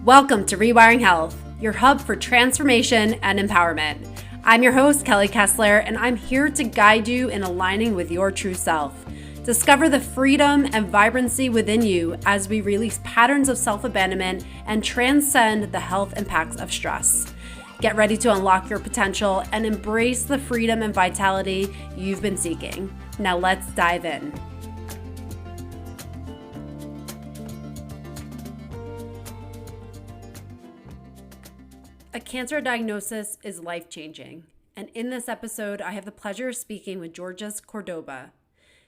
Welcome to Rewiring Health, your hub for transformation and empowerment. I'm your host, Kelly Kessler, and I'm here to guide you in aligning with your true self. Discover the freedom and vibrancy within you as we release patterns of self-abandonment and transcend the health impacts of stress. Get ready to unlock your potential and embrace the freedom and vitality you've been seeking. Now let's dive in. A cancer diagnosis is life-changing, and in this episode, I have the pleasure of speaking with Georges Cordoba.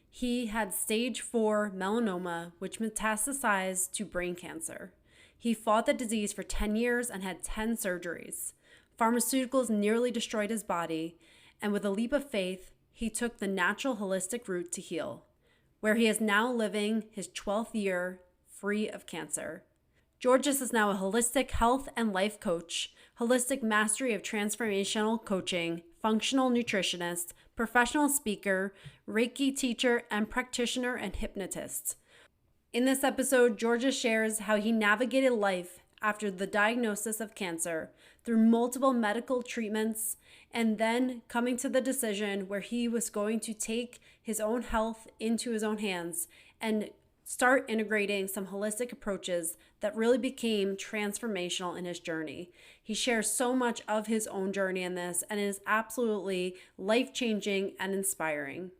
He had stage 4 melanoma, which metastasized to brain cancer. He fought the disease for 10 years and had 10 surgeries. Pharmaceuticals nearly destroyed his body, and with a leap of faith, he took the natural holistic route to heal, where he is now living his 12th year free of cancer. Georges is now a holistic health and life coach, holistic mastery of transformational coaching, functional nutritionist, professional speaker, Reiki teacher, and practitioner and hypnotist. In this episode, Georges shares how he navigated life after the diagnosis of cancer through multiple medical treatments and then coming to the decision where he was going to take his own health into his own hands and start integrating some holistic approaches that really became transformational in his journey. He shares so much of his own journey in this, and it is absolutely life-changing and inspiring.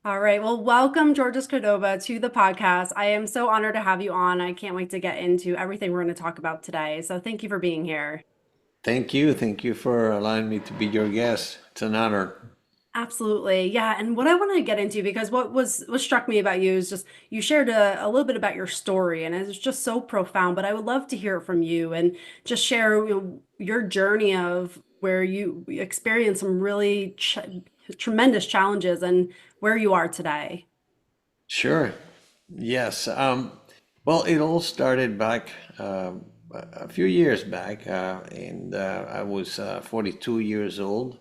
All right. Well, welcome, Georges Cordoba, to the podcast. I am so honored to have you on. I can't wait to get into everything we're going to talk about today. So thank you for being here. Thank you. Thank you for allowing me to be your guest. It's an honor. Absolutely. Yeah. And what I want to get into, because what struck me about you is just you shared a little bit about your story, and it's just so profound, but I would love to hear it from you and just share your journey of where you experienced some really tremendous challenges and where you are today. Sure. Yes. Well, it all started back a few years back, and I was 42 years old.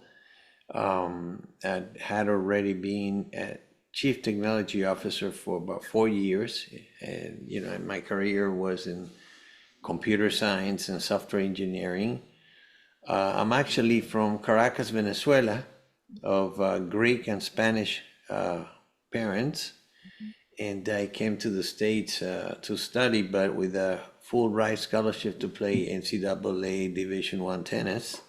I had already been a chief technology officer for about 4 years, and my career was in computer science and software engineering. I'm actually from Caracas, Venezuela, of Greek and Spanish parents, and I came to the States to study, but with a full ride scholarship to play NCAA Division I tennis.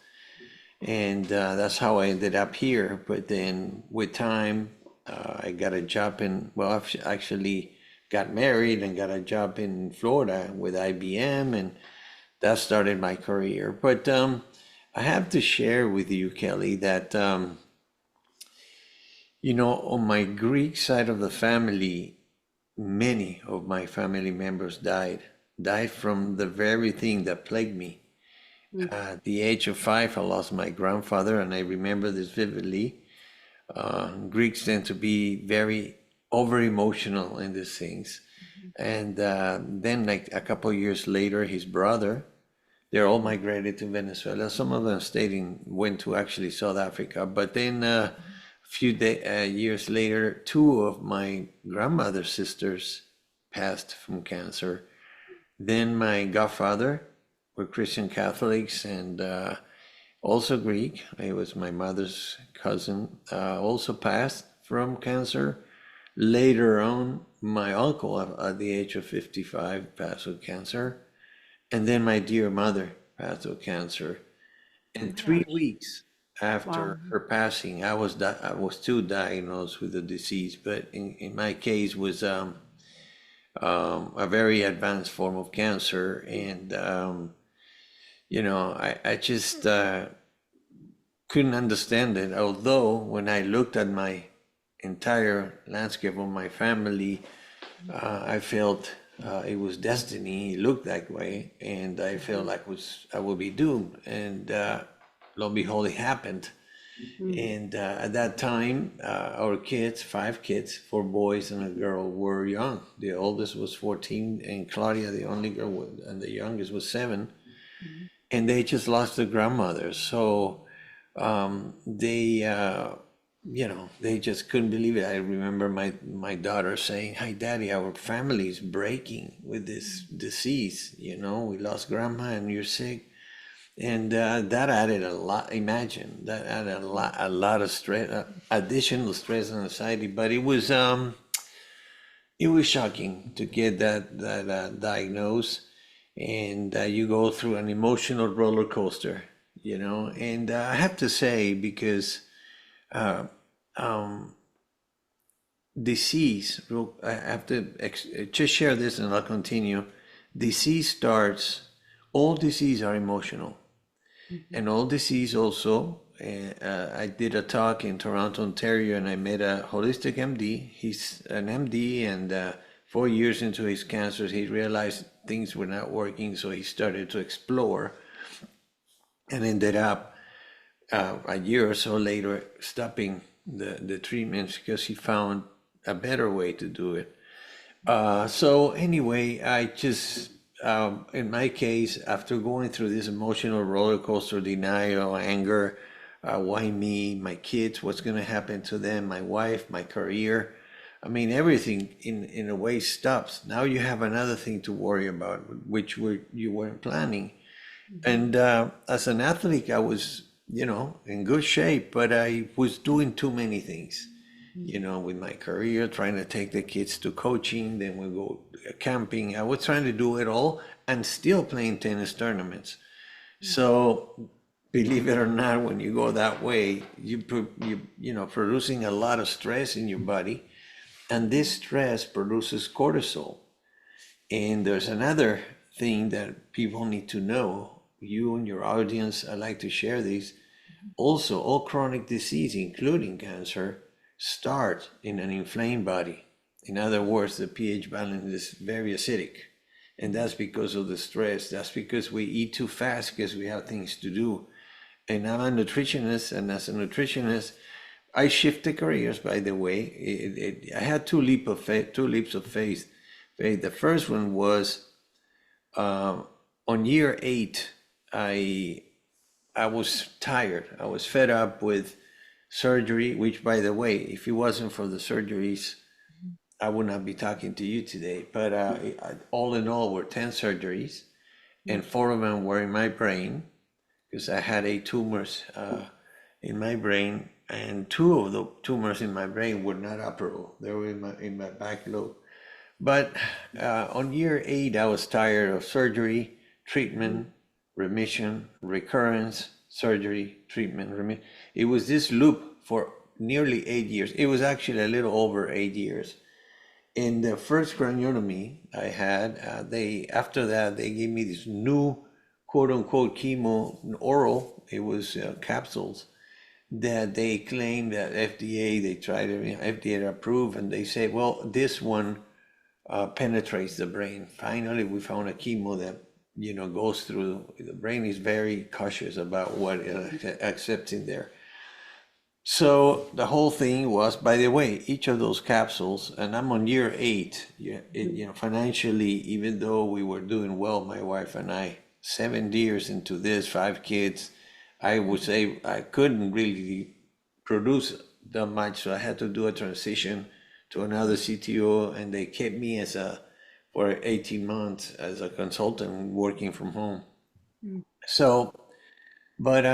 And that's how I ended up here. But then with time, I got a job actually got married and got a job in Florida with IBM, and that started my career. But I have to share with you, Kelly, that, on my Greek side of the family, many of my family members died from the very thing that plagued me. At the age of 5, I lost my grandfather, and I remember this vividly. Greeks tend to be very over emotional in these things. And then, like a couple of years later, his brother, they're all migrated to Venezuela. Some of them went to actually South Africa. But then a few years later, 2 of my grandmother's sisters passed from cancer. Then my godfather, were Christian Catholics, and also Greek. He was my mother's cousin, also passed from cancer. Later on, my uncle at the age of 55 passed with cancer. And then my dear mother passed with cancer. And 3 weeks after her passing, I was too diagnosed with the disease, but in my case was a very advanced form of cancer. And I just couldn't understand it. Although when I looked at my entire landscape of my family, I felt it was destiny. It looked that way, and I felt like I would be doomed. And lo and behold, it happened. And at that time, our kids, 5 kids, 4 boys and a girl, were young. The oldest was 14, and Claudia, the only girl, and the youngest was 7. And they just lost their grandmother. So they they just couldn't believe it. I remember my daughter saying, "Hi, Daddy, our family is breaking with this disease. We lost grandma and you're sick." And that added a lot. Imagine that added a lot of stress, additional stress and anxiety. But it was shocking to get that diagnosed, and you go through an emotional roller coaster. And I have to say, because um, disease, I have to just share this and I'll continue. Disease starts, all disease are emotional. And all disease also, I did a talk in Toronto, Ontario, and I met a holistic MD. He's an MD, and 4 years into his cancer, he realized things were not working, so he started to explore and ended up a year or so later stopping the treatments because he found a better way to do it. So anyway, I just, in my case, after going through this emotional roller coaster, denial, anger, why me, my kids, what's going to happen to them, my wife, my career. I mean, everything in a way stops. Now you have another thing to worry about, which you weren't planning. And as an athlete, I was, in good shape, but I was doing too many things, with my career, trying to take the kids to coaching, then we go camping. I was trying to do it all and still playing tennis tournaments. So believe it or not, when you go that way, producing a lot of stress in your body, and this stress produces cortisol. And there's another thing that people need to know. You and your audience, I like to share these. Also, all chronic disease, including cancer, start in an inflamed body. In other words, the pH balance is very acidic. And that's because of the stress. That's because we eat too fast because we have things to do. And I'm a nutritionist, and as a nutritionist, I shifted careers, by the way. I had two leaps of faith. The first one was on year 8, I was tired. I was fed up with surgery, which, by the way, if it wasn't for the surgeries, I would not be talking to you today. But all in all, were 10 surgeries, and 4 of them were in my brain because I had 8 tumors in my brain, and 2 of the tumors in my brain were not operable. They were in my back lobe. But on year 8, I was tired of surgery, treatment, remission, recurrence, surgery, treatment, remission. It was this loop for nearly 8 years. It was actually a little over 8 years. In the first craniotomy I had, after that, they gave me this new quote unquote chemo oral. It was capsules that they claimed that they tried it, FDA approved, and they say, well, this one penetrates the brain. Finally, we found a chemo that goes through the brain. Is very cautious about what it accepts in there. So the whole thing was, by the way, each of those capsules, and I'm on year 8. Financially, even though we were doing well, my wife and I, 7 years into this, 5 kids, I would say I couldn't really produce that much, so I had to do a transition to another CTO, and they kept me for 18 months as a consultant working from home. So, but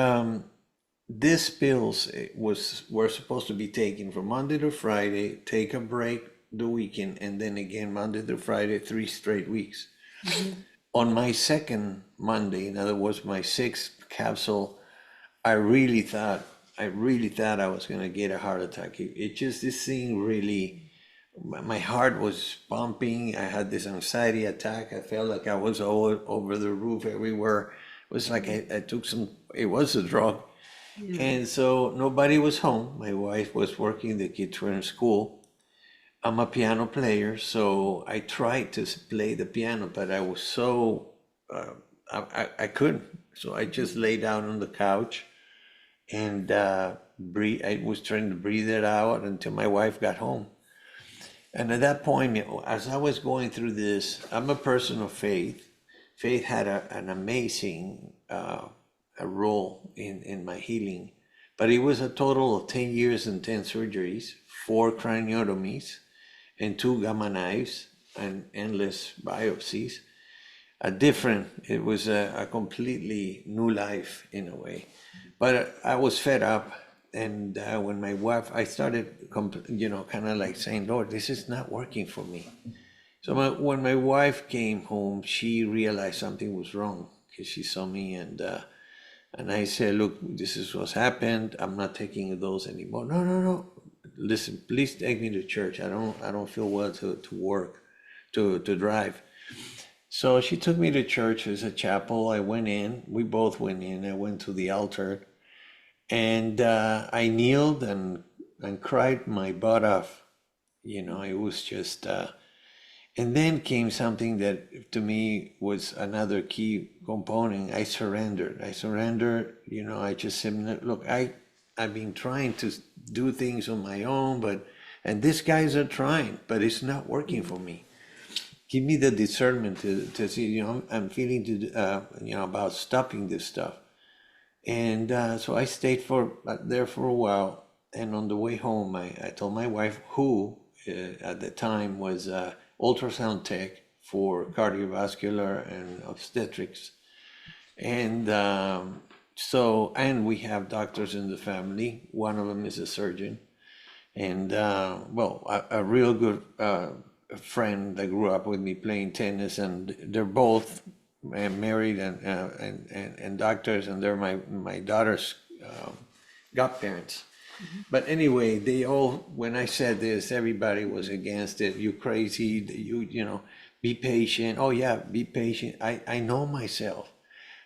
these pills were supposed to be taken from Monday to Friday, take a break the weekend, and then again Monday to Friday, 3 straight weeks. On my second Monday, in other words, my 6th capsule, I really thought I was going to get a heart attack. It just, this thing really, my heart was pumping. I had this anxiety attack. I felt like I was all over the roof everywhere. It was like I took it was a drug. And so nobody was home. My wife was working, the kids were in school. I'm a piano player, so I tried to play the piano, but I was so, I couldn't. So I just lay down on the couch and breathe. I was trying to breathe it out until my wife got home. And at that point, as I was going through this, I'm a person of faith. Faith had an amazing role in my healing. But it was a total of 10 years and 10 surgeries, 4 craniotomies, and 2 gamma knives, and endless biopsies. It was a completely new life in a way. But I was fed up. And when my wife, I started, kind of like saying, Lord, this is not working for me. So when my wife came home, she realized something was wrong because she saw me, and I said, look, this is what's happened. I'm not taking those anymore. No, no, no. Listen, please take me to church. I don't feel well to work, to drive. So she took me to church. There's a chapel. I went in. We both went in. I went to the altar, and I kneeled and cried my butt off. It was just. And then came something that to me was another key component. I surrendered. I just said, look, I've been trying to do things on my own, and these guys are trying, but it's not working for me. Give me the discernment to see, I'm feeling about stopping this stuff. And so I stayed there for a while. And on the way home, I told my wife, who at the time was ultrasound tech for cardiovascular and obstetrics. And and we have doctors in the family. One of them is a surgeon. And a real good friend that grew up with me playing tennis, and they're both married and doctors, and they're my daughter's godparents. But anyway, when I said this, everybody was against it. You crazy, be patient. Oh yeah, be patient. I know myself.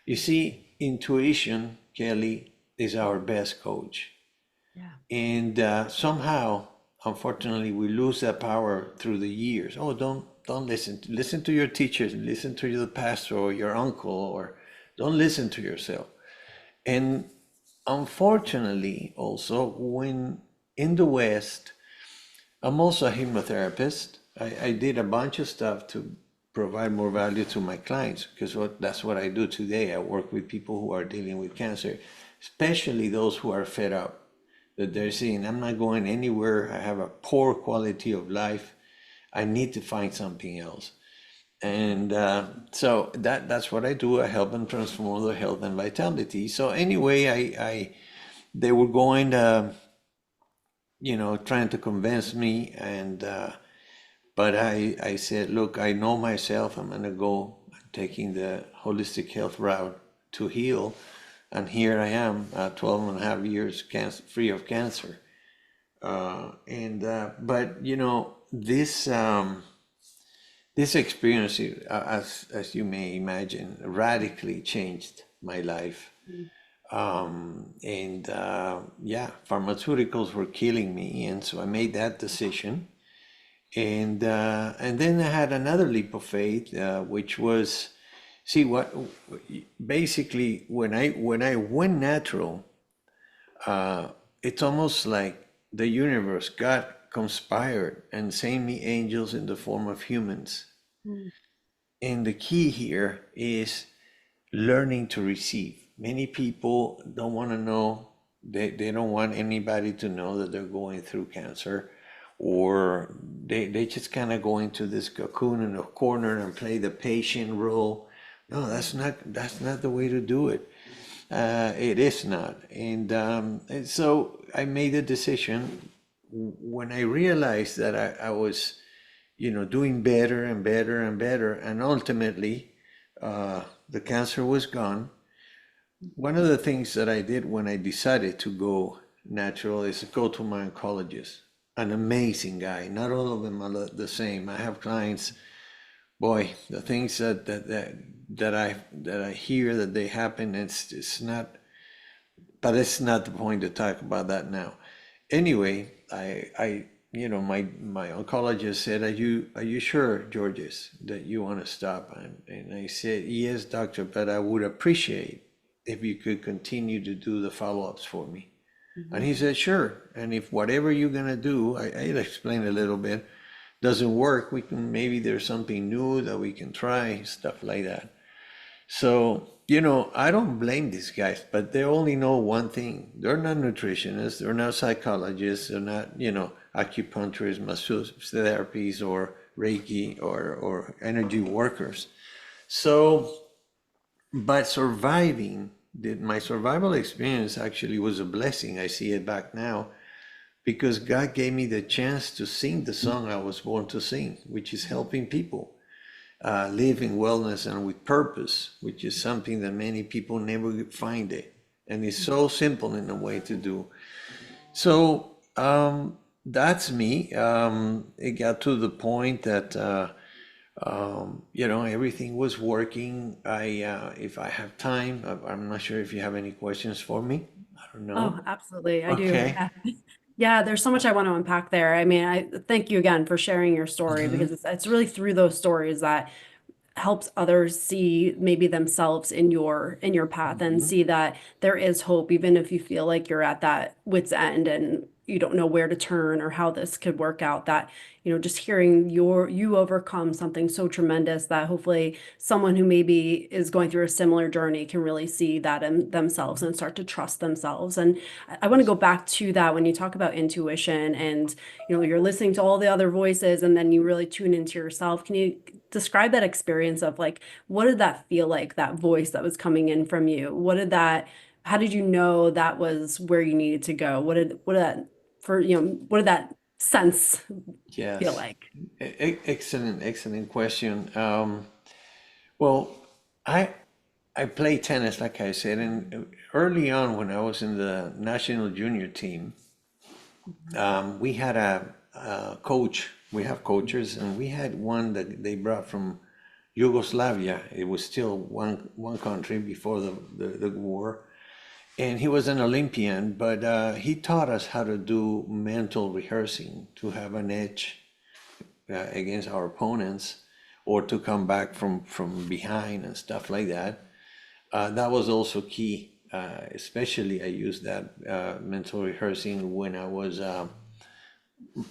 You see, intuition, Kelly, is our best coach. Yeah. And somehow, unfortunately, we lose that power through the years. Oh, don't listen to your teachers, listen to the pastor or your uncle, or don't listen to yourself. And unfortunately, also, when in the West, I'm also a hypnotherapist. I did a bunch of stuff to provide more value to my clients, because that's what I do today. I work with people who are dealing with cancer, especially those who are fed up, that they're saying, I'm not going anywhere. I have a poor quality of life. I need to find something else. And so that's what I do. I help them transform their health and vitality. So anyway, they were going trying to convince me, and but I said, look, I know myself. I'm gonna go taking the holistic health route to heal, and here I am, 12 and a half years free of cancer. But this experience, as you may imagine, radically changed my life. Pharmaceuticals were killing me, and so I made that decision. And then I had another leap of faith, which was, basically when I went natural, it's almost like the universe, God conspired and sent me angels in the form of humans. And the key here is learning to receive. Many people don't want to know, they don't want anybody to know that they're going through cancer, or they just kind of go into this cocoon in a corner and play the patient role. No, that's not the way to do it. It is not. And so I made a decision when I realized that I was, doing better and better and better, and ultimately the cancer was gone. One of the things that I did when I decided to go natural is go to my oncologist, an amazing guy. Not all of them are the same. I have clients, boy, the things that I hear that they happen, it's not, but it's not the point to talk about that now. Anyway, my oncologist said, are you sure, Georges, that you want to stop? And I said, yes, doctor, but I would appreciate if you could continue to do the follow-ups for me. And he said, sure. And if whatever you're going to do, I explained a little bit, doesn't work, maybe there's something new that we can try, stuff like that. So, I don't blame these guys, but they only know one thing. They're not nutritionists, they're not psychologists, they're not, acupuncturists, masseuse therapies, or Reiki, or energy workers. So, but my survival experience actually was a blessing. I see it back now because God gave me the chance to sing the song I was born to sing, which is helping people live in wellness and with purpose, which is something that many people never find it. And it's so simple in a way to do. So that's me. It got to the point that everything was working. If I have time, I'm not sure if you have any questions for me. I don't Oh, know. absolutely. I do. Okay. Yeah. Yeah, there's so much I want to unpack there. I mean, I thank you again for sharing your story Hmm. because it's really through those stories that helps others see maybe themselves in your path and Hmm. see that there is hope even if you feel like you're at that wit's end and you don't know where to turn or how this could work out, that just hearing you overcome something so tremendous that hopefully someone who maybe is going through a similar journey can really see that in themselves and start to trust themselves. And I want to go back to that when you talk about intuition and you're listening to all the other voices and then you really tune into yourself. Can you describe that experience of like, what did that feel like, that voice that was coming in from you? How did you know that was where you needed to go? What did that sense feel Yes. like? Excellent, excellent question. Well, I I play tennis, like I said, and early on when I was in the national junior team, we had a coach. We have coaches, and we had one that they brought from Yugoslavia. It was still one country before the war, and he was an Olympian. But he taught us how to do mental rehearsing to have an edge against our opponents, or to come back from behind and stuff like that. That was also key. Especially, I used that mental rehearsing when I was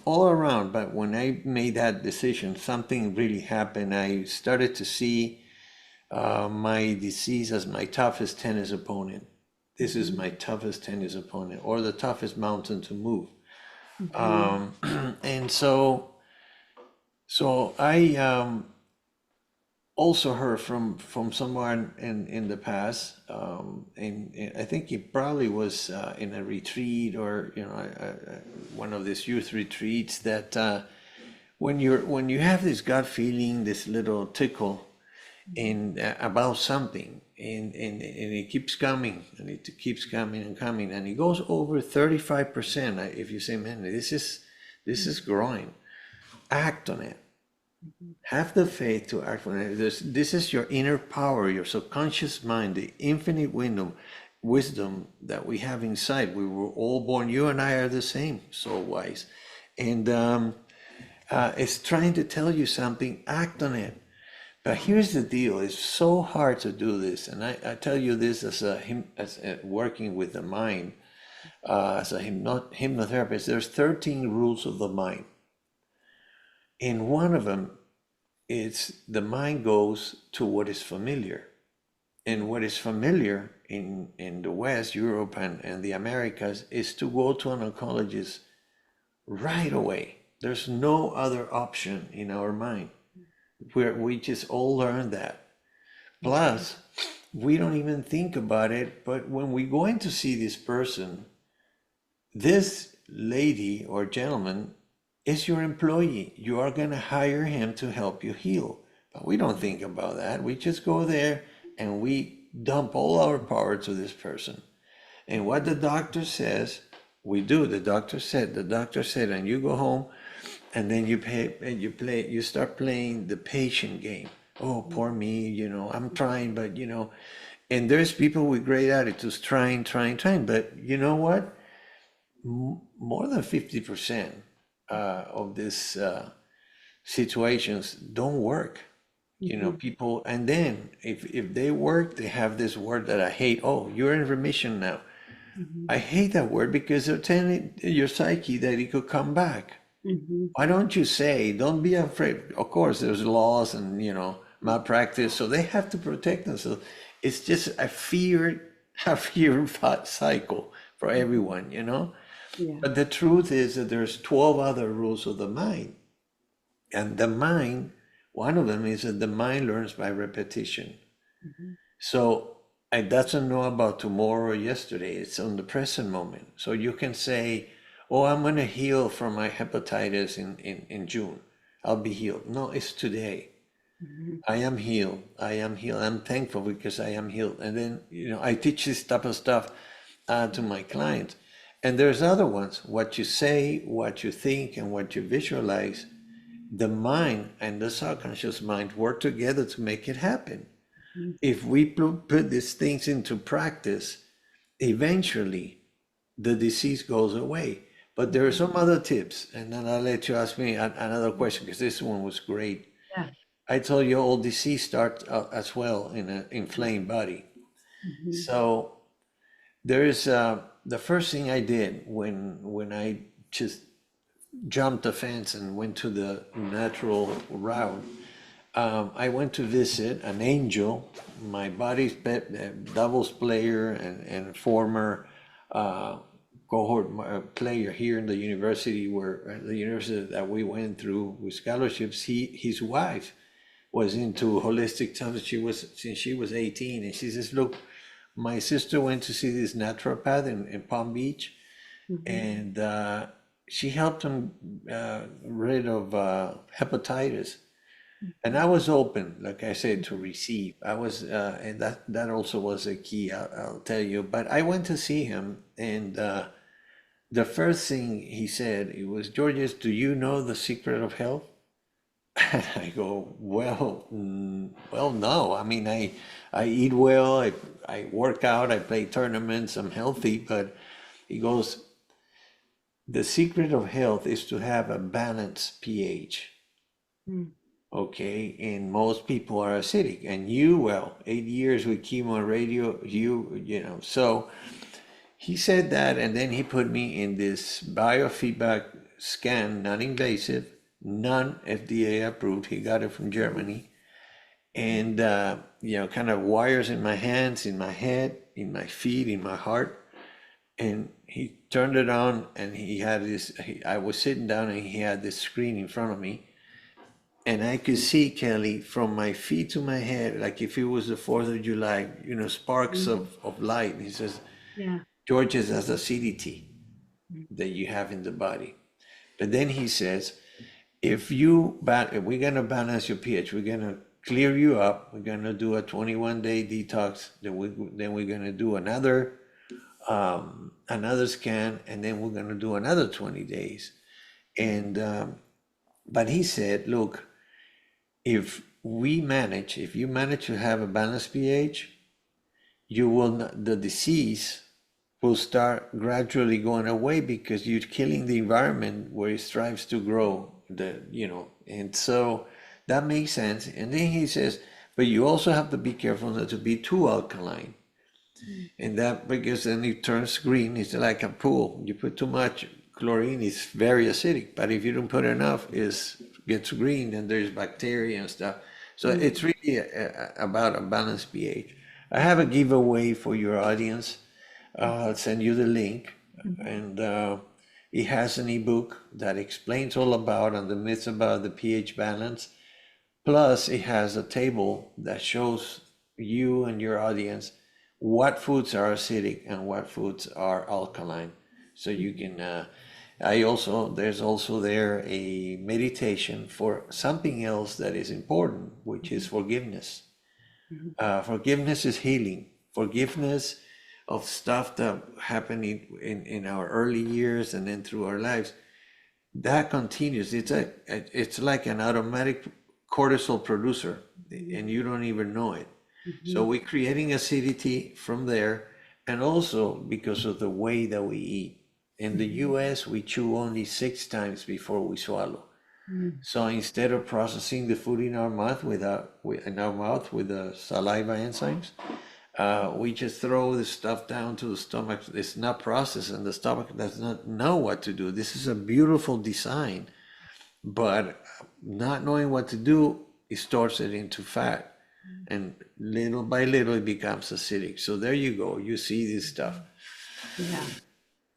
all around. But when I made that decision, something really happened. I started to see my disease as my toughest tennis opponent. This is Mhm, my toughest tennis opponent, or the toughest mountain to move. mhm, And so I also heard from someone in the past, and I think it probably was in a retreat, or one of these youth retreats, that when you have this gut feeling, this little tickle in about something, and it keeps coming, and it keeps coming and coming, and it goes over 35%. If you say, man, this is growing, act on it. mhm, Have the faith to act on it. This is your inner power, your subconscious mind, the infinite wisdom that we have inside. We were all born, you and I are the same, so wise. And it's trying to tell you something, act on it. But here's the deal, it's so hard to do this. And I tell you this as working with the mind, as a hypnotherapist, there's 13 rules of the mind. And one of them, it's the mind goes to what is familiar. And what is familiar in the West, Europe, and the Americas is to go to an oncologist right away. There's no other option in our mind. We just all learned that. mhm, Plus, we don't even think about it, but when we go in to see this person, this lady or gentleman is your employee. You are going to hire him to help you heal. But we don't think about that. We just go there and we dump all our power to this person. And what the doctor says, we do. The doctor said, and you go home and then you start playing the patient game. Oh, poor me, I'm trying, but and there's people with great attitudes trying, trying, trying. But you know what? More than 50% of these situations don't work. mhm, People, and then if they work, they have this word that I hate. Oh, you're in remission now. mhm, I hate that word because they're telling your psyche that it could come back. mhm, Why don't you say, don't be afraid? Of course, there's laws and, malpractice. So they have to protect themselves. It's just a fear cycle for everyone, you know? Yeah. But the truth is that there's 12 other rules of the mind. And the mind, one of them is that the mind learns by repetition. Mm-hmm. So it doesn't know about tomorrow or yesterday. It's on the present moment. So you can say, oh, I'm going to heal from my hepatitis in June. I'll be healed. No, it's today. Mm-hmm. I am healed. I am healed. I'm thankful because I am healed. And then, I teach this type of stuff to my clients. And there's other ones. What you say, what you think, and what you visualize, the mind and the subconscious mind work together to make it happen. If we put these things into practice, eventually the disease goes away. But there are some other tips, and then I'll let you ask me another question because this one was great. Yeah. I told you all disease starts as well in an inflamed body. Mm-hmm. So there is the first thing I did when I just jumped the fence and went to the natural route. I went to visit an angel, my body's doubles player and former cohort player here in the university that we went through with scholarships. His wife was into holistic stuff. Since she was 18, and she says, "Look, my sister went to see this naturopath in Palm Beach, Mm-hmm. and she helped him rid of hepatitis." And I was open, like I said, to receive. I was, and that also was a key. I'll tell you. But I went to see him, and the first thing he said, it was, "Georges, do you know the secret of health?" And I go, well, no. I mean, I eat well. I work out. I play tournaments. I'm healthy. But he goes, the secret of health is to have a balanced pH. Mm. Okay, and most people are acidic, and you, well, 8 years with chemo and radio, so he said that, and then he put me in this biofeedback scan, non-invasive, non-FDA approved. He got it from Germany, and kind of wires in my hands, in my head, in my feet, in my heart, and he turned it on, and he had this. I was sitting down, and he had this screen in front of me. And I could see, Kelly, from my feet to my head, like if it was the 4th of July, sparks of light. And he says, Yeah. Georges, that's acidity that you have in the body. But then he says, if we're going to balance your pH, we're going to clear you up. We're going to do a 21-day detox. Then we're going to do another scan, and then we're going to do another 20 days. And but he said, look, if you manage to have a balanced pH, the disease will start gradually going away because you're killing the environment where it strives to grow. And so that makes sense. And then he says, but you also have to be careful not to be too alkaline. And that, because then it turns green. It's like a pool. You put too much chlorine, it's very acidic. But if you don't put enough, it gets green, and there's bacteria and stuff. So it's really about a balanced pH. I have a giveaway for your audience. I'll send you the link, and it has an ebook that explains all about and the myths about the pH balance. Plus, it has a table that shows you and your audience what foods are acidic and what foods are alkaline. So you can, there's also there a meditation for something else that is important, which is forgiveness. Forgiveness is healing. Forgiveness of stuff that happened in our early years and then through our lives. That continues. It's like an automatic cortisol producer, and you don't even know it. So we're creating acidity from there, and also because of the way that we eat. In the US, we chew only 6 times before we swallow. So instead of processing the food in our mouth with the saliva enzymes, we just throw the stuff down to the stomach. It's not processed, and the stomach does not know what to do. This is a beautiful design, but not knowing what to do it stores it into fat, and little by little it becomes acidic. So there you go. You see this stuff. Yeah.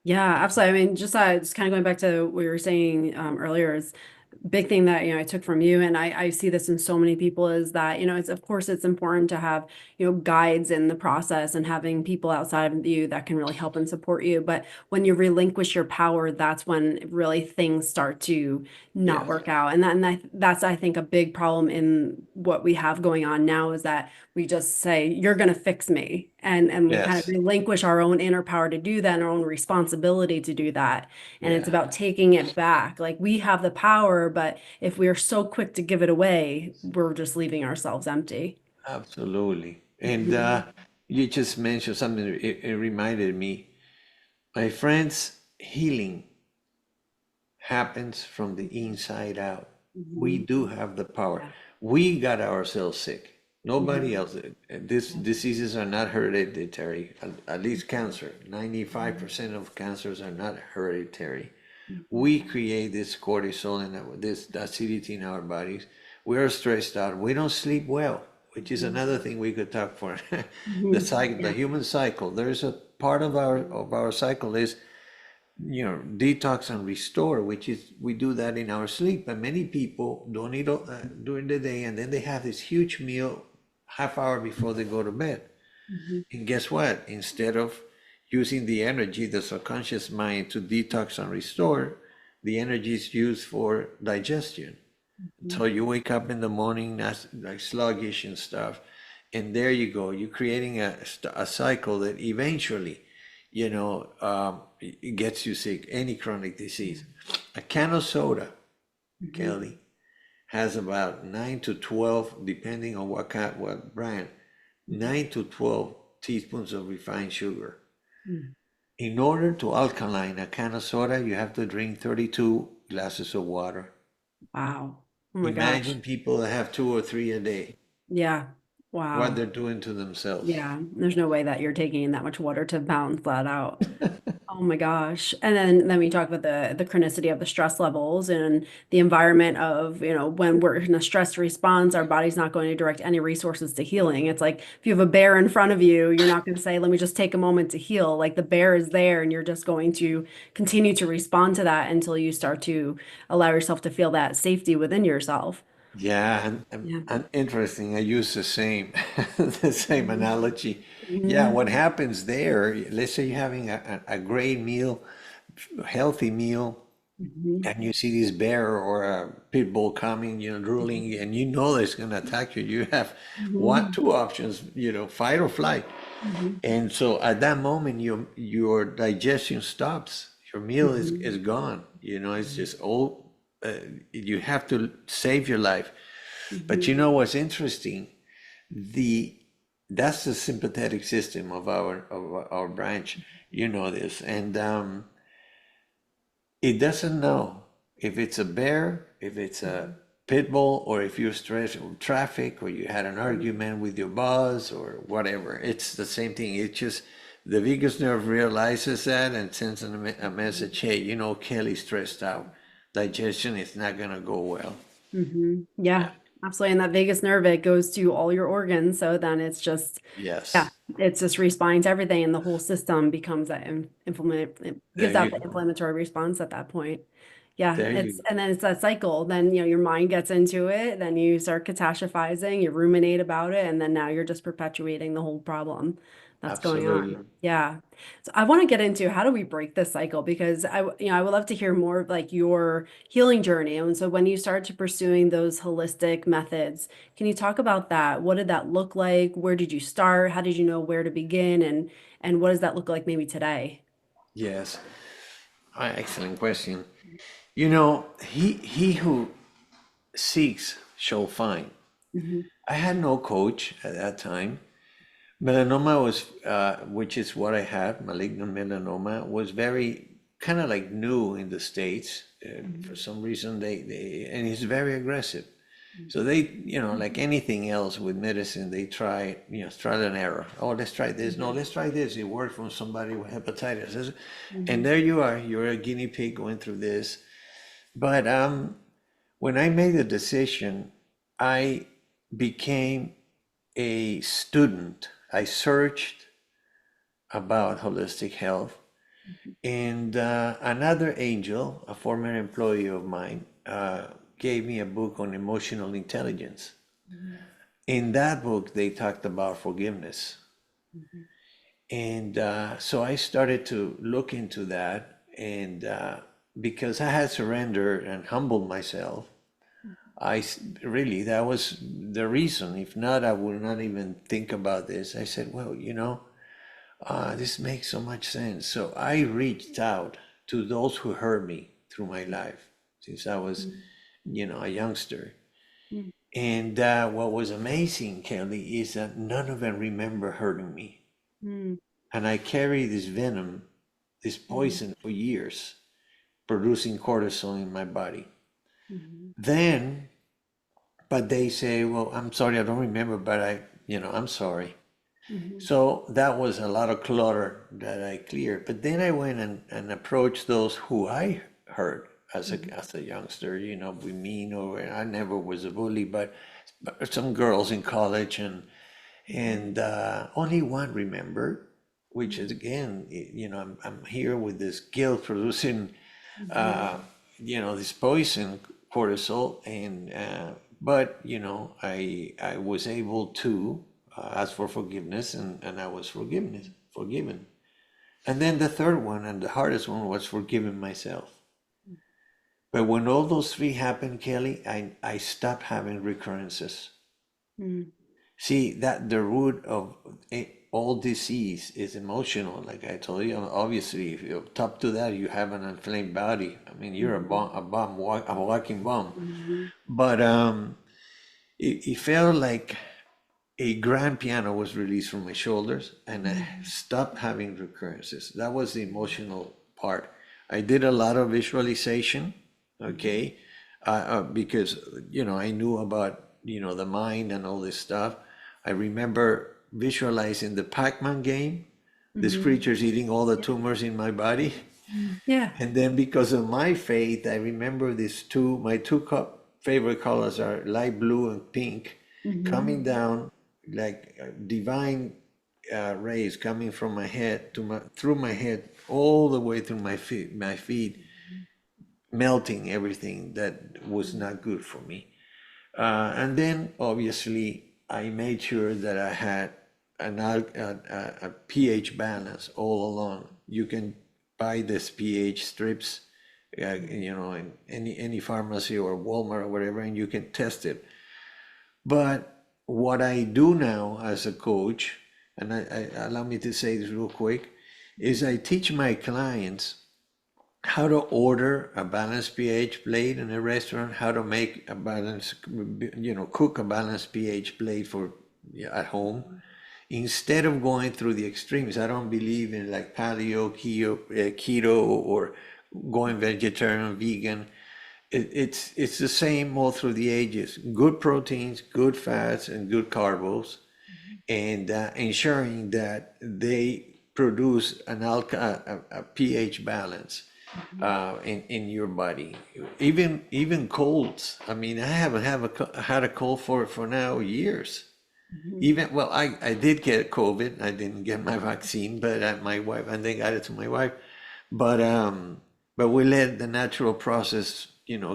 Yeah, absolutely. I mean, just kind of going back to what you were saying earlier is big thing that, I took from you, and I see this in so many people is that, it's of course it's important to have, guides in the process and having people outside of you that can really help and support you. But when you relinquish your power, that's when really things start to not Yes, work out. That's, I think, a big problem in what we have going on now is that we just say, you're going to fix me. And we kind of yes, relinquish our own inner power to do that and our own responsibility to do that. And it's yeah, about taking it back. Like we have the power, but if we are so quick to give it away, we're just leaving ourselves empty. absolutely. And Mhm. you just mentioned something, it reminded me, my friend's healing happens from the inside out. We Mhm. do have the power. Yeah. We got ourselves sick. Nobody Mhm. else did. These Yeah. diseases are not hereditary, at least cancer. 95% of cancers are not hereditary. Mhm. We create this cortisol and this acidity in our bodies. We are stressed out. We don't sleep well, which is Mhm. another thing we could talk for. The Mhm. cycle, the Yeah. human cycle. There's a part of our cycle is detox and restore, which is we do that in our sleep. But many people don't eat during the day, and then they have this huge meal half hour before they go to bed. Mhm. And guess what? Instead of using the energy, the subconscious mind to detox and restore, the energy is used for digestion. So Mhm. you wake up in the morning like sluggish and stuff, and there you go. You're creating a cycle that eventually, it gets you sick. Any chronic disease. A can of soda, Mhm. Kelly, has about 9 to 12, depending on what brand, 9 to 12 teaspoons of refined sugar. Mhm. In order to alkaline a can of soda, you have to drink 32 glasses of water. Wow. Oh my gosh. Imagine people that have 2 or 3 a day, Yeah. what Wow. they're doing to themselves. Yeah. There's no way that you're taking in that much water to balance that out. Oh my gosh. And then we talk about the chronicity of the stress levels and the environment of, when we're in a stress response, our body's not going to direct any resources to healing. It's like if you have a bear in front of you, you're not going to say, let me just take a moment to heal. Like the bear is there and you're just going to continue to respond to that until you start to allow yourself to feel that safety within yourself. Yeah, and, Yeah. and interesting. I use the same the same Mhm. analogy. Yeah, Mhm. what happens there, let's say you're having a great meal, healthy meal, Mhm. and you see this bear or a pit bull coming, drooling, and you know it's going to attack you. You have Mhm. two options, fight or flight. Mhm. And so at that moment, your digestion stops. Your meal is Mhm. gone. It's just all. You have to save your life. But Mhm. you know what's interesting? The That's the sympathetic system of our branch. You know this, and it doesn't know if it's a bear, if it's a Mhm. pit bull, or if you're stressed with traffic, or you had an Mhm. argument with your boss, or whatever. It's the same thing. It's just the vagus nerve realizes that and sends a message. Hey, Kelly's stressed out. Digestion is not gonna go well. Yeah, absolutely. And that vagus nerve, it goes to all your organs. So then it's just, yeah, Yes. it's just responding to everything, and the whole system becomes that inflammatory, it There gives out you the go. inflammatory response at that point. Yeah, There you and then it's that cycle. Then, your mind gets into it, then you start catastrophizing, you ruminate about it, and then now you're just perpetuating the whole problem that's going absolutely. on. Yeah. So I want to get into how do we break this cycle because I would love to hear more of like your healing journey. And so when you started to pursuing those holistic methods, can you talk about that? What did that look like? Where did you start? How did you know where to begin? And what does that look like maybe today? Yes. Excellent question. He who seeks shall find. Hmm. I had no coach at that time. Melanoma was, which is what I had, malignant melanoma, was very kind of like new in the States. For Hmm. some reason, and it's very aggressive. So they, like anything else with medicine, they try, trial and error. Oh, let's try this. No, Hmm. let's try this. It worked from somebody with hepatitis. And Hmm. there you are, you're a guinea pig going through this. But when I made the decision, I became a student. I searched about holistic health. And another angel, a former employee of mine, gave me a book on emotional intelligence. In that book, they talked about forgiveness. And so I started to look into that. And because I had surrendered and humbled myself, really, that was the reason. If not, I would not even think about this. I said, well, this makes so much sense. So I reached out to those who hurt me through my life since I was, a youngster. And what was amazing, Kelly, is that none of them remember hurting me. And I carry this venom, this poison for years, producing cortisol in my body. Then, but they say, well, I'm sorry, I don't remember, but I'm sorry. So that was a lot of clutter that I cleared. But then I went and approached those who I hurt as a youngster, we mean, or I never was a bully, but some girls in college and only one remembered, which is again, I'm here with this guilt producing, this poison, cortisol, and but I was able to ask for forgiveness, and I was forgiven. And then the third one and the hardest one was forgiving myself. But when all those three happened, Kelly, I stopped having recurrences. See, that the root of all disease is emotional. Like I told you, obviously, if you're top to that, you have an inflamed body. I mean, you're a walking bomb. But it felt like a grand piano was released from my shoulders, and I stopped having recurrences. That was the emotional part. I did a lot of visualization, okay, because I knew about the mind and all this stuff. I remember visualizing the Pac-Man game, these creatures eating all the tumors in my body. Yeah. And then because of my faith, I remember my two favorite colors are light blue and pink, coming down like divine rays coming from my head through my head all the way through my feet, melting everything that was not good for me. And then obviously I made sure that I had a pH balance all along. You can buy this pH strips, in any pharmacy or Walmart or whatever, and you can test it. But what I do now as a coach, and allow me to say this real quick, is I teach my clients how to order a balanced pH plate in a restaurant, how to make a balanced, cook a balanced pH plate for at home, instead of going through the extremes. I don't believe in like paleo, keto, or going vegetarian, vegan. It's the same all through the ages. Good proteins, good fats, and good carbs, and ensuring that they produce a pH balance in your body. Even colds. I mean, I haven't had a cold for now years. Even well, I did get COVID. I didn't get my vaccine, but my wife, and they got it to my wife. But we let the natural process,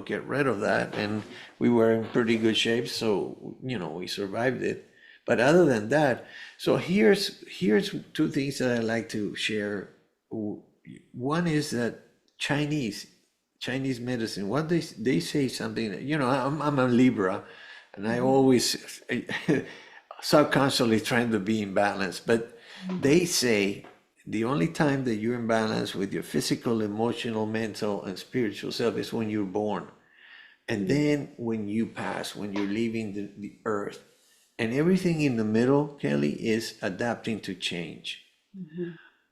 get rid of that, and we were in pretty good shape. So we survived it. But other than that, so here's two things that I like to share. One is that Chinese Chinese medicine. What they say something. I'm a Libra, and I always subconsciously trying to be in balance. But they say the only time that you're in balance with your physical, emotional, mental, and spiritual self is when you're born. And then when you pass, when you're leaving the earth. And everything in the middle, Kelly, is adapting to change.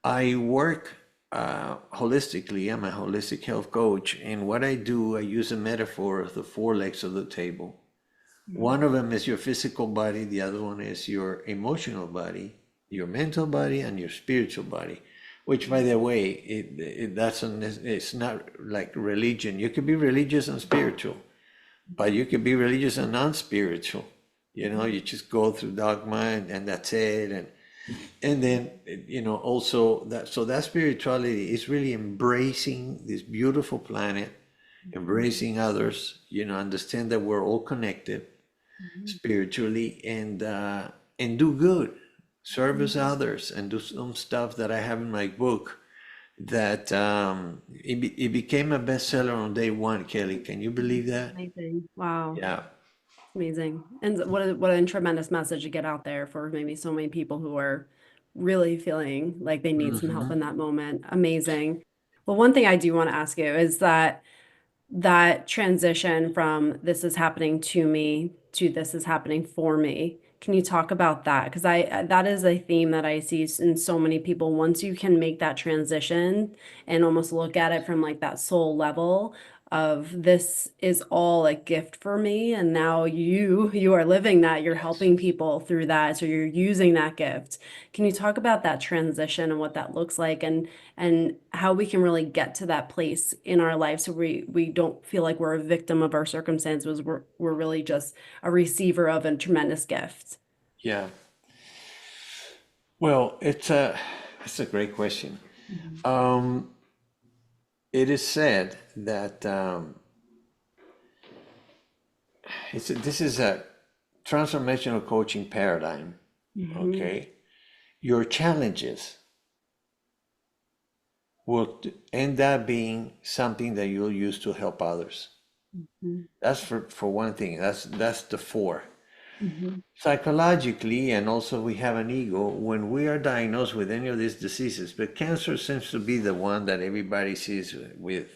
I work holistically. I'm a holistic health coach. And what I do, I use a metaphor of the four legs of the table. One of them is your physical body. The other one is your emotional body, your mental body, and your spiritual body. Which, by the way, it's not like religion. You can be religious and spiritual, but you can be religious and non-spiritual. You know, you just go through dogma and that's it. And then, also that, so that spirituality is really embracing this beautiful planet, embracing others, understand that we're all connected spiritually, and do good, service others, and do some stuff that I have in my book that it became a bestseller on day one, Kelly. Can you believe that? Amazing. Wow. Yeah. Amazing. And what a tremendous message to get out there for maybe so many people who are really feeling like they need some help Hmm. in that moment. Amazing. Well, one thing I do want to ask you is that transition from this is happening to me to this is happening for me. Can you talk about that? Because that is a theme that I see in so many people. Once you can make that transition and almost look at it from like that soul level of this is all a gift for me, and now you are living that, you're Yes. helping people through that, so you're using that gift. Can you talk about that transition and what that looks like, and how we can really get to that place in our life so we don't feel like we're a victim of our circumstances. We're really just a receiver of a tremendous gift. Yeah. Well, it's a great question. Mhm. Um, it is said that this is a transformational coaching paradigm. Mhm. Okay, your challenges will end up being something that you'll use to help others. Mhm. That's for one thing. That's the four. Mhm. Psychologically, and also we have an ego when we are diagnosed with any of these diseases, but cancer seems to be the one that everybody sees with,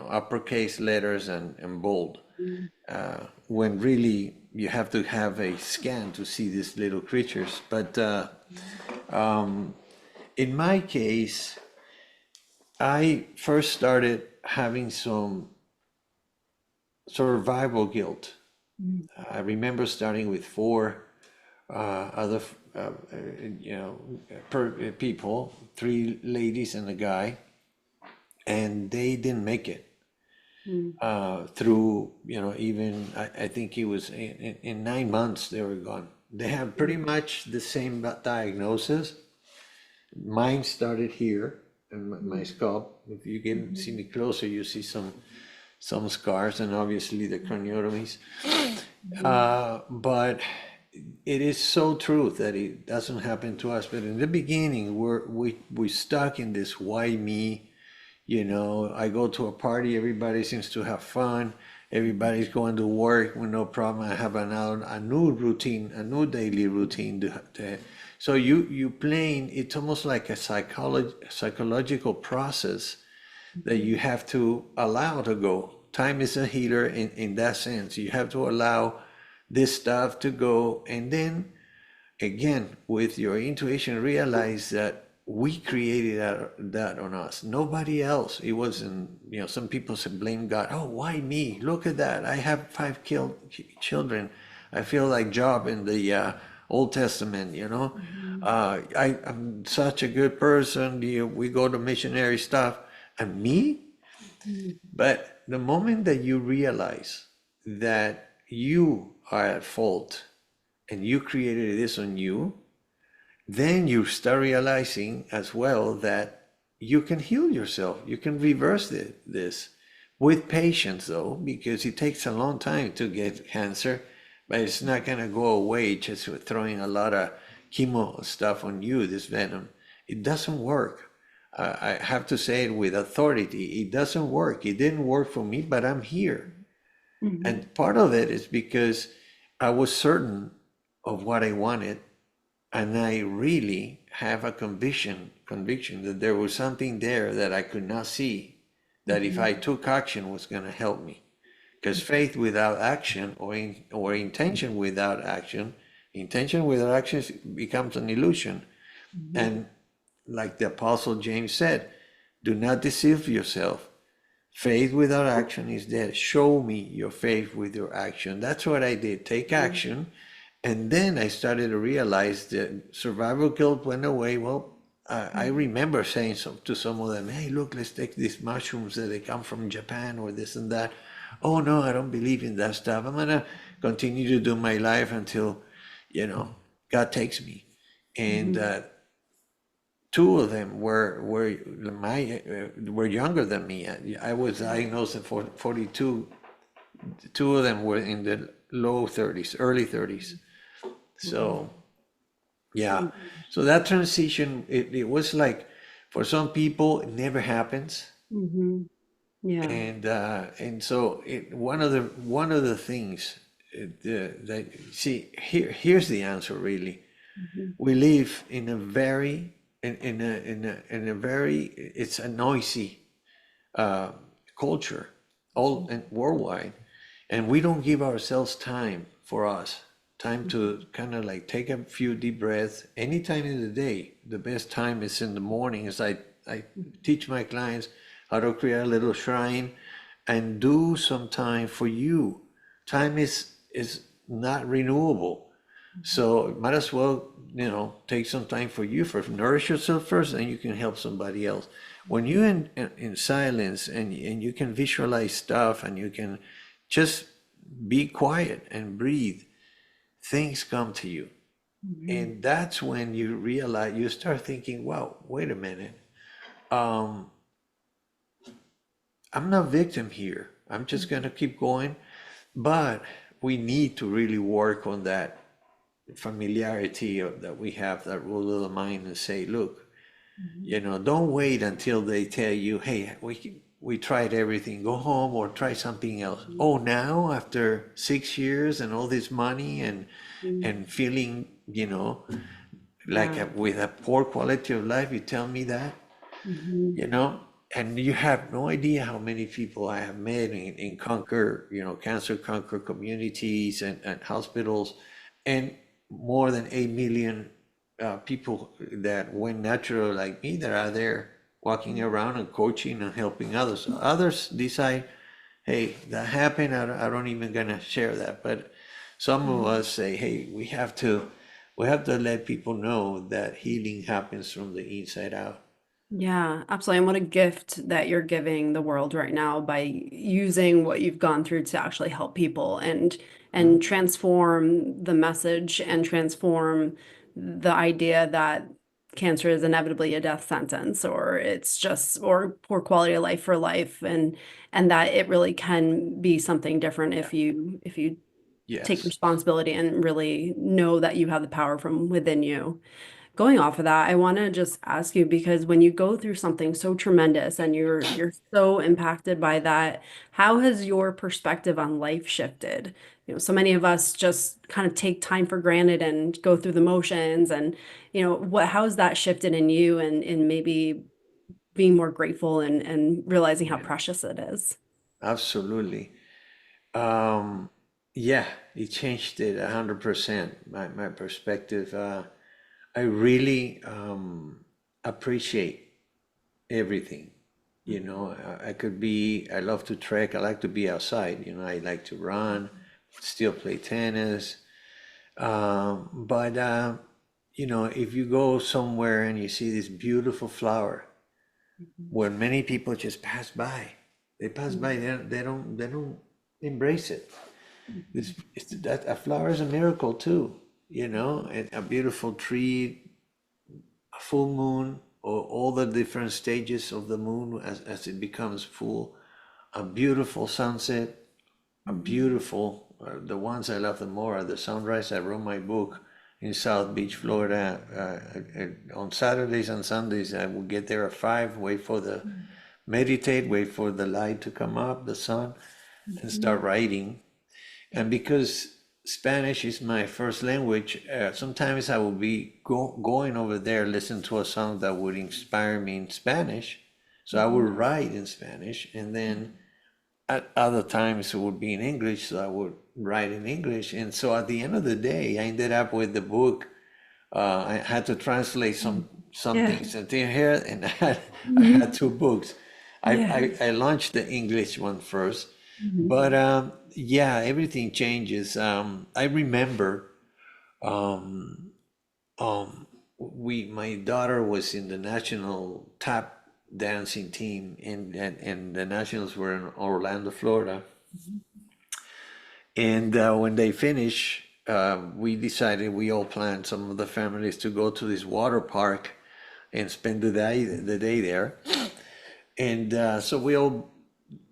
uppercase letters and bold. Mhm. When really you have to have a scan to see these little creatures. But um, in my case, I first started having some survival guilt. Mhm. I remember starting with four other, you know, people, three ladies and a guy, and they didn't make it Mhm. through, even I think it was in 9 months they were gone. They have pretty much the same diagnosis. Mine started here in my scalp. If you get see Mhm. me closer, you see some scars and obviously the craniotomies. Mhm. But it is so true that it doesn't happen to us. But in the beginning, we stuck in this why me. I go to a party, everybody seems to have fun. Everybody's going to work with no problem. I have a new routine, a new daily routine. So you playing, it's almost like a psychological process that Mhm. you have to allow to go. Time is a healer in that sense. You have to allow this stuff to go, and then again with your intuition realize that we created that on us, nobody else. It wasn't, some people say blame God. Oh, why me? Look at that, I have five killed children. I feel like Job in the Old Testament. Mhm. I'm such a good person. We go to missionary stuff, and me. Mhm. But the moment that you realize that you are at fault and you created this on you, then you start realizing as well that you can heal yourself. You can reverse this with patience, though, because it takes a long time to get cancer, but it's not going to go away just with throwing a lot of chemo stuff on you, this venom. It doesn't work. I have to say it with authority. It doesn't work. It didn't work for me, but I'm here. Mhm. And part of it is because I was certain of what I wanted, and I really have a conviction that there was something there that I could not see, that if I Mhm. took action was going to help me. Because faith without action, or intention without action becomes an illusion. Mhm. And like the Apostle James said, do not deceive yourself. Faith without action is dead. Show me your faith with your action. That's what I did. Take Mhm. action. And then I started to realize that survival guilt went away. Well, I remember saying to some of them, hey, look, let's take these mushrooms that they come from Japan or this and that. oh no, I don't believe in that stuff. I'm gonna continue to do my life until, you know, God takes me. And Mm-hmm. two of them were younger than me. I was diagnosed at 42. Two of them were in the low 30s, early 30s. Wow. So yeah, so that transition, it was like, for some people it never happens. Mm-hmm. Yeah. And so one of the things that, see, here's the answer really. Mm-hmm. We live in a very in a very, it's a noisy uh, culture, all and worldwide, and we don't give ourselves time for us, time to kind of like take a few deep breaths any time in the day. The best time is in the morning, as I teach my clients how to create a little shrine and do some time for you. Time is not renewable, so might as well, take some time for you first, nourish yourself first, and you can help somebody else. When you're in silence, and you can visualize stuff, and you can just be quiet and breathe, things come to you. Mm-hmm. And that's when you realize, you start thinking, wow, wait a minute. Um, I'm not victim here. I'm just gonna keep going. But we need to really work on that familiarity that we have, that rule of the mind, and say, look, don't wait until they tell you, hey, we tried everything, go home or try something else. Oh, now after 6 years and all this money, and feeling, like Yeah. with a poor quality of life, you tell me that, Mm-hmm. you know, and you have no idea how many people I have met in Conquer, Cancer Conquer communities, and hospitals, and more than 8 million people that went natural like me, that are there walking around and coaching and helping others. Others decide, hey, that happened, I don't even gonna share that. But some of us say, hey, we have to let people know that healing happens from the inside out. Yeah, absolutely. And what a gift that you're giving the world right now by using what you've gone through to actually help people and Mhm. transform the message and transform the idea that cancer is inevitably a death sentence, or it's just, or poor quality of life for life, and that it really can be something different Yeah. if you take Yes. responsibility and really know that you have the power from within you. Going off of that, I want to just ask you, because when you go through something so tremendous and you're so impacted by that, how has your perspective on life shifted? So many of us just kind of take time for granted and go through the motions, and how's that shifted in you, and maybe being more grateful and realizing how Yeah, precious it is. absolutely. Um, yeah, it changed it 100%. My perspective. I really appreciate everything. I love to trek. I like to be outside. I like to run, still play tennis. But if you go somewhere and you see this beautiful flower, where many people just pass by, they pass by. They don't embrace it. That a flower is a miracle too. And a beautiful tree, a full moon, or all the different stages of the moon as it becomes full, a beautiful sunset, a beautiful, the ones I love the more are the sunrise. I wrote my book in South Beach, Florida. On Saturdays and Sundays, I would get there at 5, meditate, wait for the light to come up, the sun, and start writing. And because Spanish is my first language, sometimes I will be going over there, listen to a song that would inspire me in Spanish. So I would write in Spanish, and then at other times it would be in English, so I would write in English. And so at the end of the day, I ended up with the book. I had to translate some Yeah. things into here, and I had Mhm. two books. I, Yeah. I, I launched the English one first, Mhm. but yeah, everything changes. I remember um, my daughter was in the national tap dancing team, and the nationals were in Orlando, Florida. And when they finish, we decided, we all planned, some of the families, to go to this water park and spend the day there. And so we all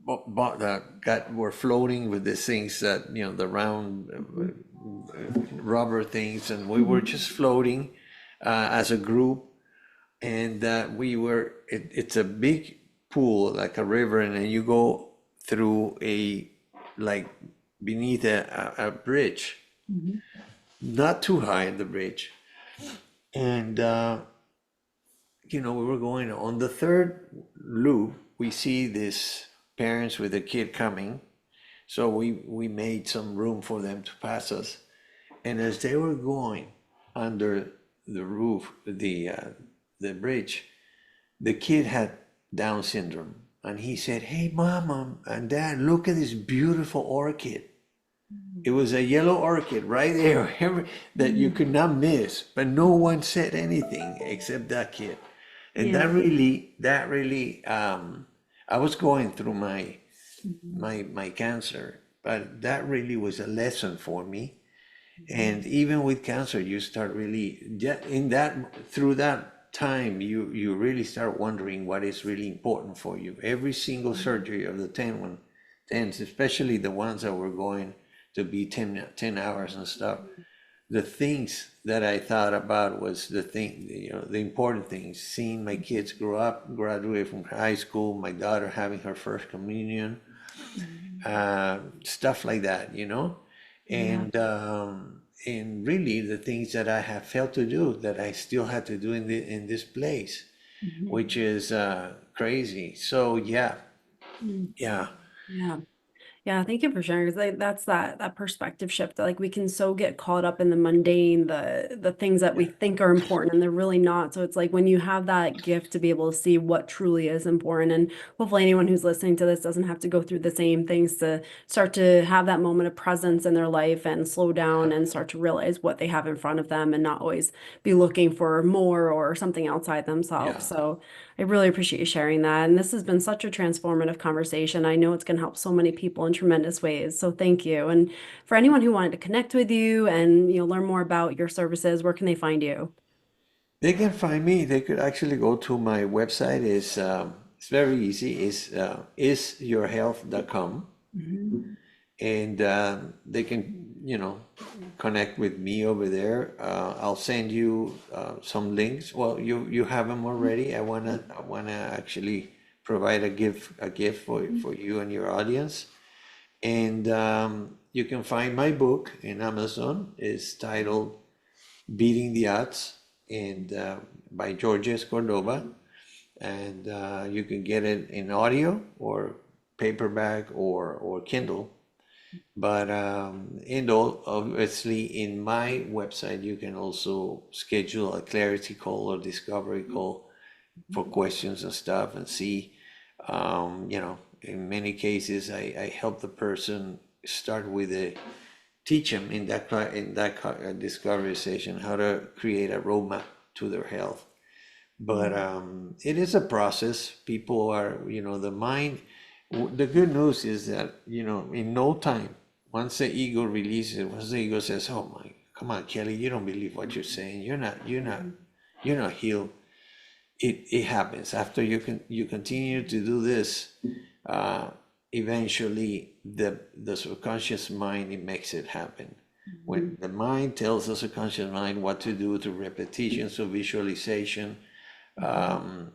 were floating with these things that, the round rubber things, and we were just floating as a group. And it's a big pool, like a river, and then you go through like beneath a bridge, not too high, the bridge. And we were going on the third loop. We see this parents with a kid coming, so we made some room for them to pass us. And as they were going under the roof, the bridge, the kid had Down syndrome, and he said, "Hey, Mom and Dad, look at this beautiful orchid." It was a yellow orchid right there, that you could not miss, but no one said anything except that kid. And Yeah. that really, I was going through my cancer, but that really was a lesson for me. And even with cancer, you start really, through that time, you really start wondering what is really important for you. Every single surgery of the 10s, especially the ones that were going to be 10 hours and stuff, the things that I thought about was the important things: seeing my kids grow up, graduate from high school, my daughter having her first communion, stuff like that, and really the things that I have failed to do, that I still had to do in this place, which is crazy. So yeah, yeah, Yeah. Yeah, thank you for sharing. 'Cause that's that perspective shift. Like we can so get caught up in the mundane, the things that we think are important and they're really not. So it's like when you have that gift to be able to see what truly is important, and hopefully anyone who's listening to this doesn't have to go through the same things to start to have that moment of presence in their life and slow down and start to realize what they have in front of them and not always be looking for more or something outside themselves. yeah. So I really appreciate you sharing that. And this has been such a transformative conversation. I know it's going to help so many people in tremendous ways. So thank you. And for anyone who wanted to connect with you and learn more about your services, where can they find you? They can find me. They could actually go to my website. It's very easy. It's isyourhealth.com. Mhm. And they can, connect with me over there. I'll send you some links. Well, you have them already. I wanna actually provide a gift for you and your audience. And you can find my book in Amazon. It's titled "Beating the Odds," and by Georges Cordoba. And you can get it in audio or paperback or Kindle. But obviously, in my website, you can also schedule a clarity call or discovery call for questions and stuff, and see. In many cases, I help the person start with teach them in that discovery session how to create a roadmap to their health. But it is a process. People are, the mind. The good news is that, in no time, once the ego releases, once the ego says, "Oh my, come on, Kelly, you don't believe what you're saying. You're not healed." It happens after you continue to do this. Uh, Eventually, the subconscious mind, it makes it happen. When the mind tells the subconscious mind what to do through repetitions of visualization, and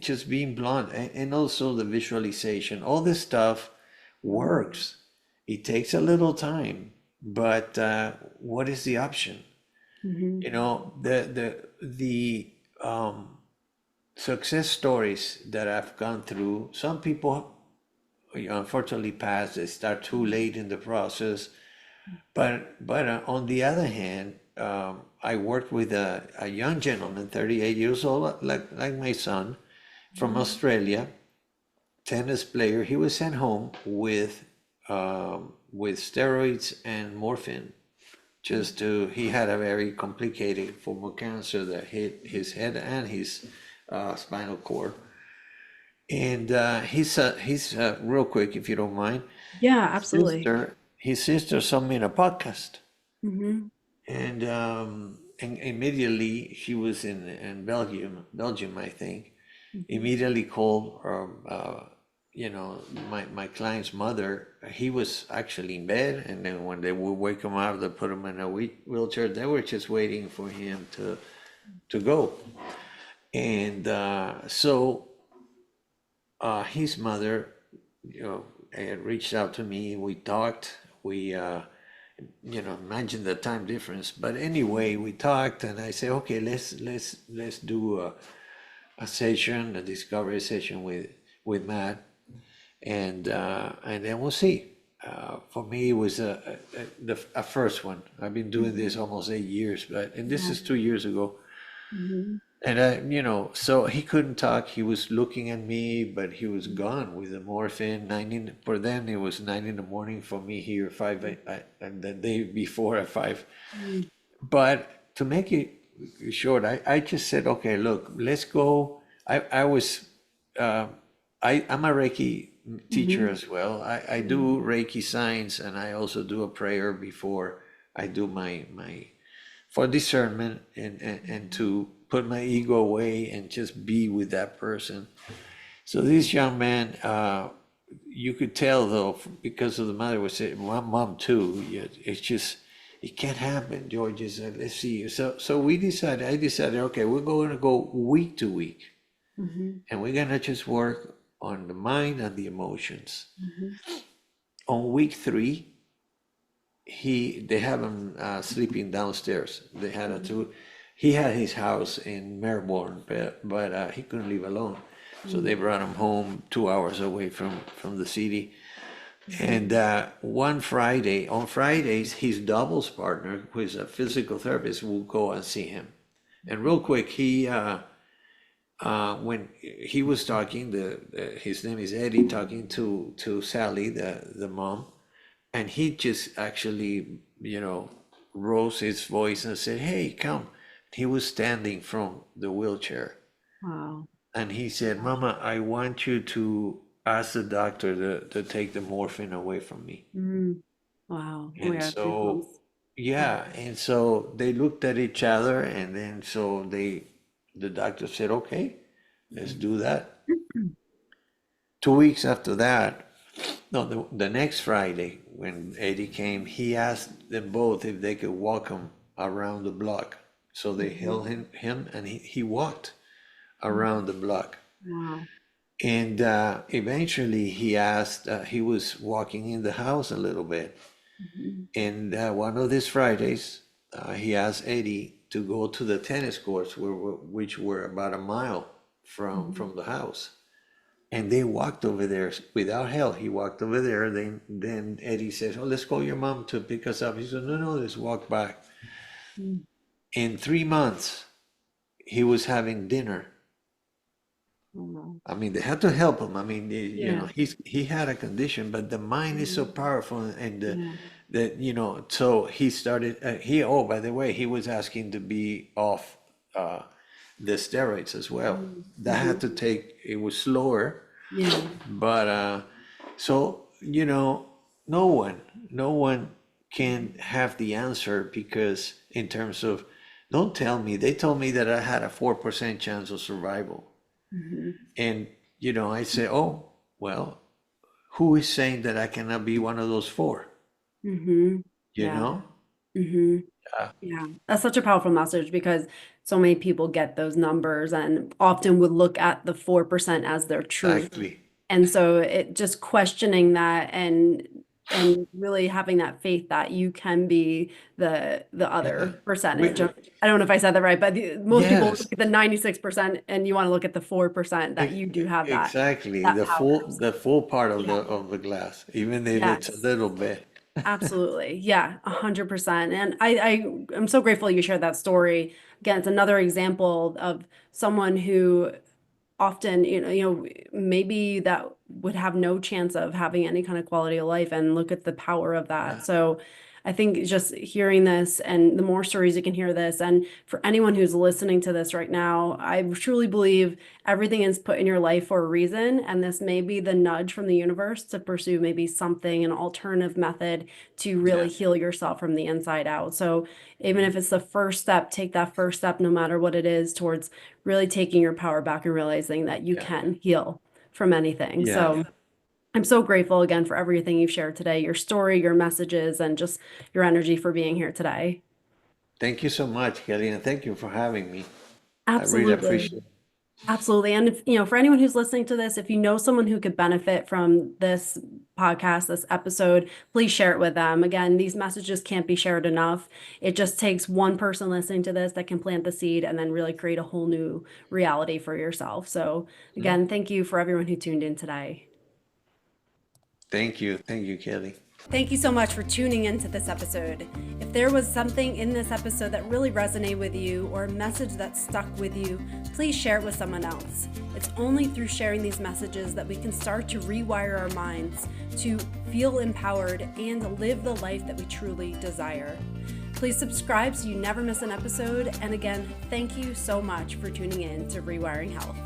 just being blunt, and also the visualization, all this stuff works. It takes a little time, but what is the option? Mhm. The success stories that I've gone through, some people unfortunately pass. They start too late in the process. But on the other hand, I worked with a young gentleman, 38 years old, like my son, from Australia, tennis player. He was sent home with steroids and morphine. He had a very complicated form of cancer that hit his head and his spinal cord. And he's real quick, if you don't mind. Yeah, His absolutely. sister, his sister saw me in a podcast, Mm-hmm. and immediately she was in Belgium, I think. Immediately called, my client's mother. He was actually in bed, and then when they would wake him up, they put him in a wheelchair. They were just waiting for him to go, and his mother, had reached out to me. We talked. We, imagine the time difference. But anyway, we talked, and I said, okay, let's do a session, a discovery session with Matt, and then we'll see. For me, it was a first one. I've been doing this almost 8 years, and this Yeah. is 2 years ago. Mm-hmm. And so he couldn't talk. He was looking at me, but he was gone with the morphine. For then it was 9 in the morning for me here, and the day before at 5. But to make it short, I just said, okay, look, let's go. I was, uh, I'm a Reiki teacher Mm-hmm. as well. I do Reiki signs, and I also do a prayer before I do my for discernment, and to put my ego away and just be with that person. So this young man, you could tell though, because of the mother was saying, my mom too. It's just it can't happen. George said, let's see. So I decided, okay, we're going to go week to week, Mm-hmm. and we're gonna just work on the mind and the emotions. Mm-hmm. On week 3, they have him sleeping downstairs. He had his house in Melbourne, but he couldn't live alone, so they brought him home 2 hours away from the city. Mm-hmm. And on Fridays, his doubles partner, who is a physical therapist, will go and see him. And real quick, when he was talking, his name is Eddie, talking to Sally, the mom, and he just actually, rose his voice and said, "Hey, come." He was standing from the wheelchair, Wow. and he said, "Mama, I want you to ask the doctor to take the morphine away from me." Mm. Wow. Oh my And God, so, goosebumps. Wow. yeah, and so they looked at each other, and then the doctor said, "Okay, let's do that." 2 weeks after that, no, the next Friday, when Eddie came, he asked them both if they could walk him around the block. So they Mhm. held him, and he walked around the block. Wow. And eventually he was walking in the house a little bit. Mhm. And one of these Fridays, he asked Eddie to go to the tennis courts, which were about a mile Mhm. from the house. And they walked over there without help. He walked over there. Then Eddie said, "Oh, let's call your mom to pick us up." He said, "No, no, let's walk back." Mm. In 3 months, he was having dinner. Wow. I mean, they had to help him. I mean, Yeah. he had a condition, but the mind is so Mhm. powerful, and Yeah. so he started. Oh, by the way, he was asking to be off uh, the steroids as well. Mm. That had Mhm. to take. It was slower. Yeah. But so no one can have the answer, because in terms of, don't tell me, they told me that I had a 4% chance of survival. Mhm. And I say, oh, well, who is saying that I cannot be one of those four? Mhm. You Yeah. know? Mhm. Uh, Yeah. That's such a powerful message because so many people get those numbers and often would look at the 4% as their truth. exactly. And so it just questioning that and really having that faith that you can be the Yeah. other We, percentage. we, I don't know if I said that right, but most people look yes. at the 96% and you want to look at the 4% that E- you do have Exactly. that The power. full part of Yeah. the glass, even if it's a Yes. little bit. Absolutely. Yeah, 100%. And I am so grateful you shared that story. Again, it's another example of someone who often, maybe that would have no chance of having any kind of quality of life and look at the power of that. Yeah. So I think just hearing this, and the more stories you can hear this, and for anyone who's listening to this right now, I truly believe everything is put in your life for a reason. And this may be the nudge from the universe to pursue maybe something, an alternative method to really Yeah. heal yourself from the inside out. So even if it's the first step, take that first step, no matter what it is, towards really taking your power back and realizing that you Yeah. can heal from anything. Yeah. So I'm so grateful again for everything you've shared today, your story, your messages, and just your energy for being here today. Thank you so much, Kelly, and thank you for having me. I really Absolutely. appreciate it. Absolutely. And if, for anyone who's listening to this, if you know someone who could benefit from this podcast, this episode, please share it with them. Again, these messages can't be shared enough. It just takes one person listening to this that can plant the seed and then really create a whole new reality for yourself. So again, thank you for everyone who tuned in today. Thank you. Thank you, Kelly. Thank you so much for tuning into this episode. If there was something in this episode that really resonated with you, or a message that stuck with you, please share it with someone else. It's only through sharing these messages that we can start to rewire our minds to feel empowered and live the life that we truly desire. Please subscribe so you never miss an episode. And again, thank you so much for tuning in to Rewiring Health.